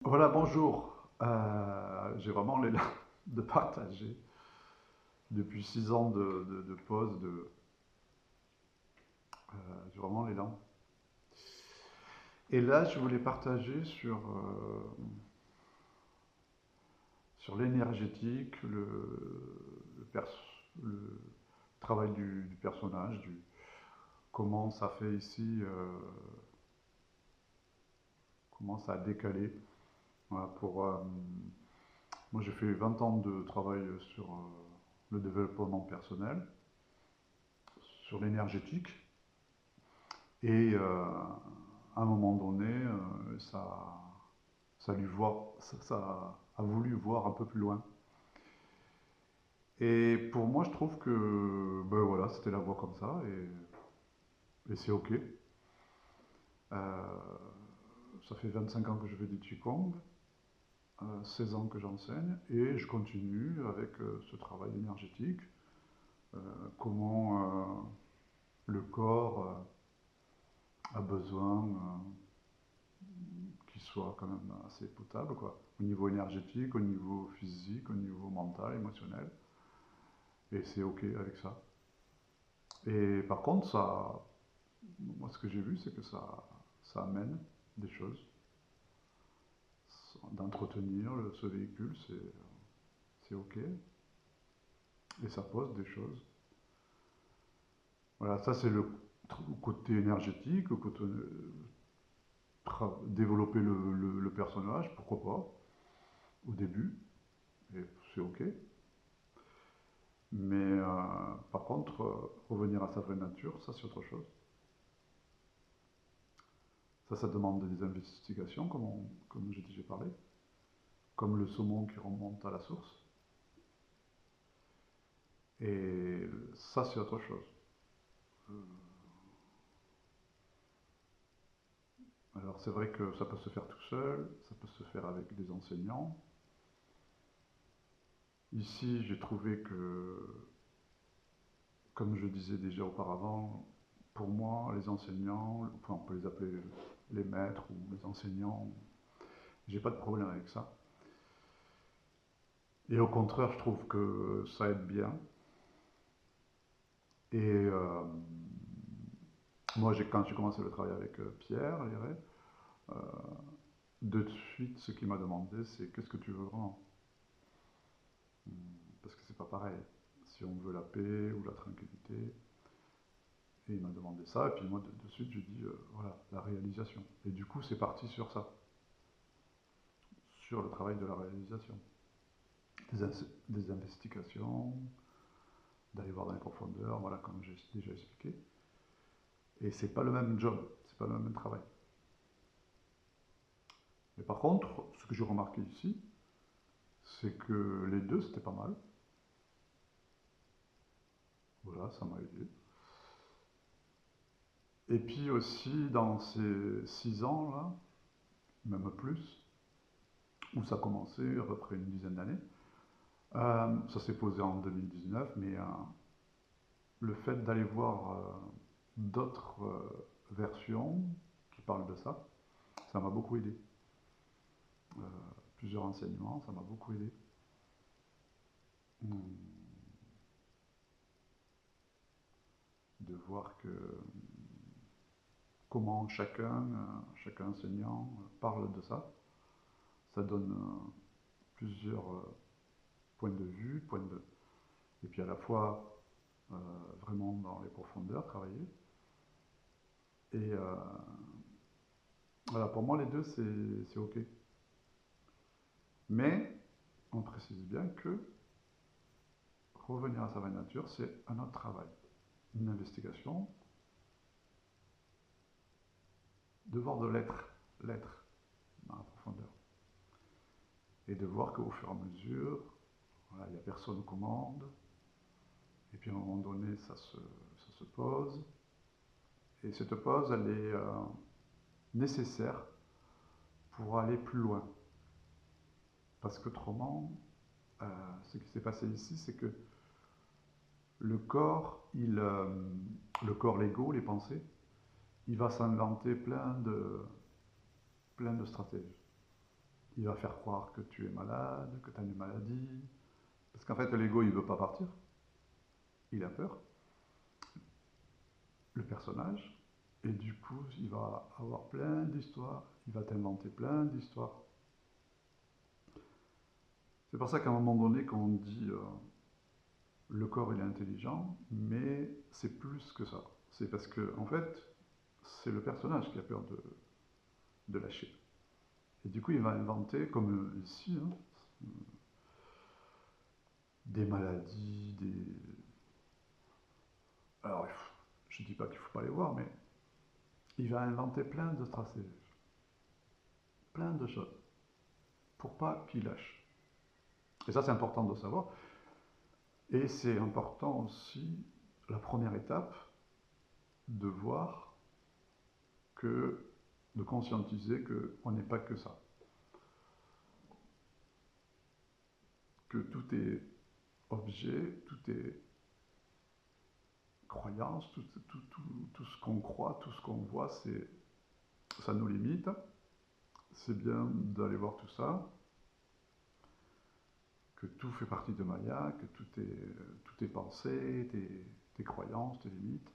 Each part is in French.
Voilà, bonjour. J'ai vraiment l'élan de partager. Depuis 6 ans de pause, j'ai vraiment l'élan. Et là, je voulais partager sur l'énergétique, le travail du personnage, comment ça fait ici, comment ça a décalé. Voilà, moi, j'ai fait 20 ans de travail sur le développement personnel, sur l'énergétique. Et à un moment donné, ça a voulu voir un peu plus loin. Et pour moi, je trouve que ben voilà, c'était la voie comme ça, et c'est ok. Ça fait 25 ans que je fais du Qigong, 16 ans que j'enseigne, et je continue avec ce travail énergétique, euh, comment le corps a besoin qui soit quand même assez potable, quoi. Au niveau énergétique, au niveau physique, au niveau mental, émotionnel. Et c'est ok avec ça. Et par contre, moi ce que j'ai vu, c'est que ça amène des choses. D'entretenir ce véhicule, c'est ok. Et ça pose des choses. Voilà, ça c'est le côté énergétique, le côté développer le personnage, pourquoi pas, au début, et c'est ok. Mais par contre, revenir à sa vraie nature, ça c'est autre chose. Ça demande des investigations, comme j'ai déjà parlé, comme le saumon qui remonte à la source. Et ça c'est autre chose. Alors c'est vrai que ça peut se faire tout seul, ça peut se faire avec des enseignants. Ici, j'ai trouvé que, comme je disais déjà auparavant, pour moi, les enseignants, enfin on peut les appeler les maîtres ou les enseignants, j'ai pas de problème avec ça. Et au contraire, je trouve que ça aide bien. Et moi, quand j'ai commencé le travail avec Pierre Léret, euh, de suite, ce qu'il m'a demandé, c'est qu'est-ce que tu veux vraiment. Parce que c'est pas pareil. Si on veut la paix ou la tranquillité. Et il m'a demandé ça, et puis moi, de suite, je dis, voilà, la réalisation. Et du coup, c'est parti sur ça, sur le travail de la réalisation. Des investigations, d'aller voir dans les profondeurs, voilà, comme j'ai déjà expliqué. Et c'est pas le même job, c'est pas le même travail. Mais par contre, ce que j'ai remarqué ici, c'est que les deux, c'était pas mal. Voilà, ça m'a aidé. Et puis aussi, dans ces 6 ans-là, même plus, où ça a commencé à peu près une dizaine d'années, ça s'est posé en 2019, mais le fait d'aller voir d'autres versions qui parlent de ça m'a beaucoup aidé. Euh, Plusieurs enseignements, ça m'a beaucoup aidé. De voir comment chaque enseignant parle de ça. Ça donne plusieurs points de vue, et puis à la fois vraiment dans les profondeurs travailler. Et voilà, pour moi les deux c'est ok. Mais on précise bien que revenir à sa vraie nature, c'est un autre travail, une investigation, de voir de l'être dans la profondeur. Et de voir qu'au fur et à mesure, voilà, il n'y a personne aux commandes, et puis à un moment donné, ça se pose, et cette pause, elle est nécessaire pour aller plus loin. Parce qu'autrement, ce qui s'est passé ici, c'est que le corps, le corps, l'ego, les pensées, il va s'inventer plein de stratèges. il va faire croire que tu es malade, que tu as une maladie. Parce qu'en fait, l'ego, il ne veut pas partir. Il a peur. Le personnage. Et du coup, il va avoir plein d'histoires. Il va t'inventer plein d'histoires. C'est pour ça qu'à un moment donné, quand on dit le corps il est intelligent, mais c'est plus que ça. C'est parce que, en fait, c'est le personnage qui a peur de lâcher. Et du coup, il va inventer, comme ici, hein, des maladies, des... Alors, je ne dis pas qu'il ne faut pas les voir, mais il va inventer plein de stratégies, plein de choses, pour pas qu'il lâche. Et ça, c'est important de savoir. Et c'est important aussi, la première étape, de voir que, de conscientiser qu'on n'est pas que ça. Que tout est objet, tout est croyance, tout ce qu'on croit, tout ce qu'on voit, ça nous limite. C'est bien d'aller voir tout ça, que tout fait partie de Maya, que tout est pensé, tes croyances, tes limites.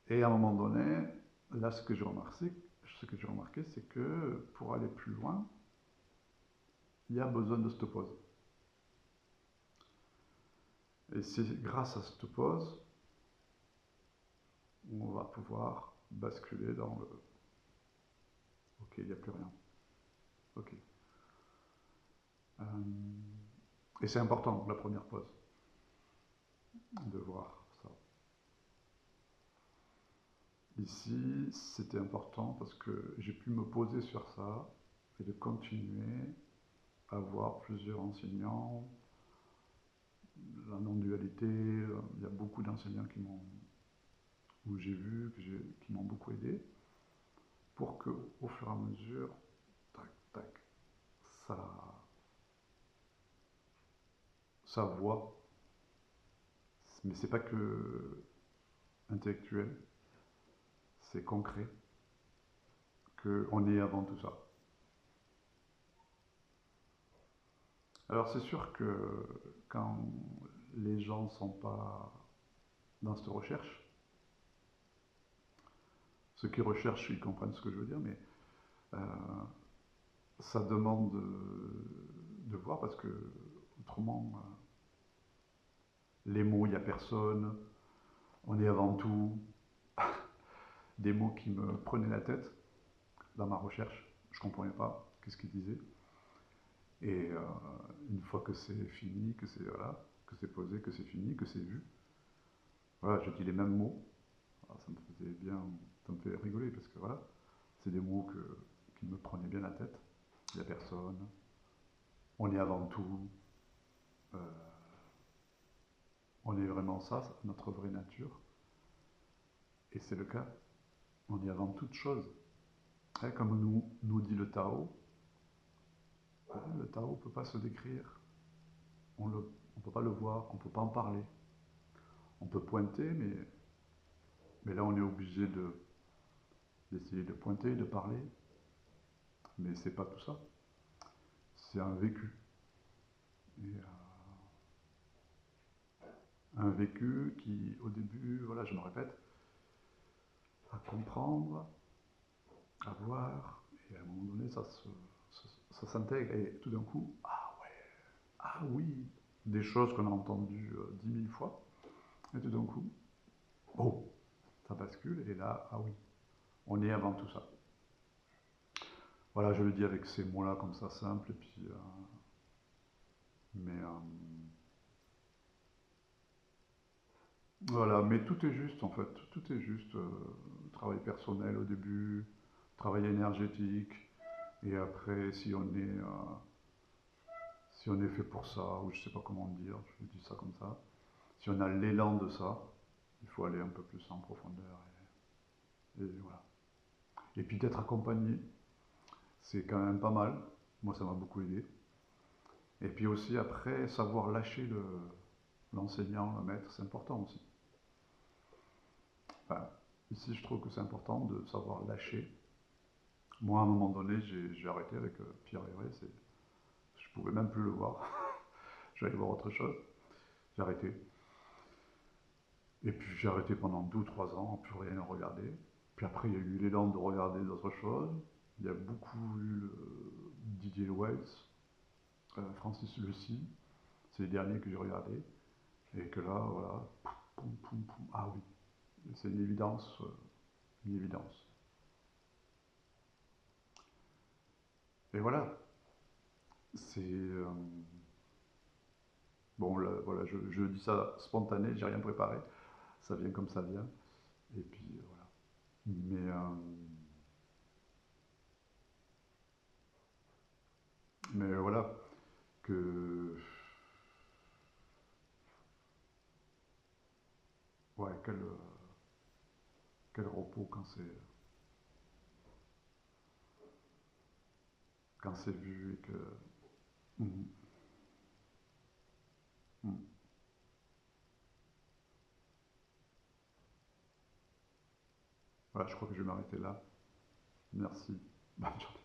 Et à un moment donné, là, ce que j'ai remarqué, c'est que pour aller plus loin, il y a besoin de cette pause. Et c'est grâce à cette pause, on va pouvoir basculer dans le ok, il n'y a plus rien. Ok. Et c'est important, la première pause, de voir ça. Ici, c'était important parce que j'ai pu me poser sur ça et de continuer à voir plusieurs enseignants. La non-dualité, il y a beaucoup d'enseignants où j'ai vu, qui m'ont beaucoup aidé, pour que, au fur et à mesure, tac, tac, ça voit. Mais c'est pas que intellectuel, c'est concret, qu'on est avant tout ça. Alors c'est sûr que quand les gens ne sont pas dans cette recherche, ceux qui recherchent, ils comprennent ce que je veux dire, mais ça demande de voir parce que autrement, les mots, il n'y a personne, on est avant tout, des mots qui me prenaient la tête dans ma recherche, je ne comprenais pas qu'est-ce qu'ils disaient. Et une fois que c'est fini, que c'est voilà, que c'est posé, que c'est fini, que c'est vu, voilà, je dis les mêmes mots. Alors, ça me faisait bien, ça me fait rigoler parce que voilà, c'est des mots qui me prenaient bien la tête. Il n'y a personne, on est avant tout, euh, on est vraiment ça, notre vraie nature. Et c'est le cas, on est avant toute chose. Et comme nous dit le Tao, le Tao ne peut pas se décrire, on ne peut pas le voir, on ne peut pas en parler. On peut pointer, mais là on est obligé d'essayer de pointer, de parler. Mais c'est pas tout ça. C'est un vécu. Et, un vécu qui, au début, voilà, je me répète, à comprendre, à voir, et à un moment donné, ça s'intègre, et tout d'un coup, ah ouais, ah oui, des choses qu'on a entendues 10 000 fois, et tout d'un coup, oh, ça bascule, et là, ah oui, on est avant tout ça. Voilà, je le dis avec ces mots-là, comme ça, simples, et puis, mais voilà, mais tout est juste en fait, tout est juste. Travail personnel au début, travail énergétique, et après si on est fait pour ça, ou je sais pas comment dire, je dis ça comme ça, si on a l'élan de ça, il faut aller un peu plus en profondeur, et voilà. Et puis d'être accompagné, c'est quand même pas mal, moi ça m'a beaucoup aidé. Et puis aussi après, savoir lâcher l'enseignant, le maître, c'est important aussi. Enfin, ici, je trouve que c'est important de savoir lâcher Moi, à un moment donné, j'ai arrêté avec Pierre Herré, je pouvais même plus le voir. J'allais voir autre chose. J'ai arrêté. Et puis j'ai arrêté pendant 2 ou 3 ans, plus rien regarder. Puis après, il y a eu l'élan de regarder d'autres choses. Il y a beaucoup eu Didier Wells, Francis Lucie. C'est les derniers que j'ai regardés. Et que là, voilà, poum, poum, poum. Ah oui, c'est une évidence. Une évidence. Et voilà, c'est. Bon, là, voilà, je dis ça spontané, j'ai rien préparé. Ça vient comme ça vient. Et puis voilà. Mais voilà, que. Ouais, quel repos quand c'est vu et que. Mhm, mhm. Voilà, je crois que je vais m'arrêter là. Merci. Bonne journée.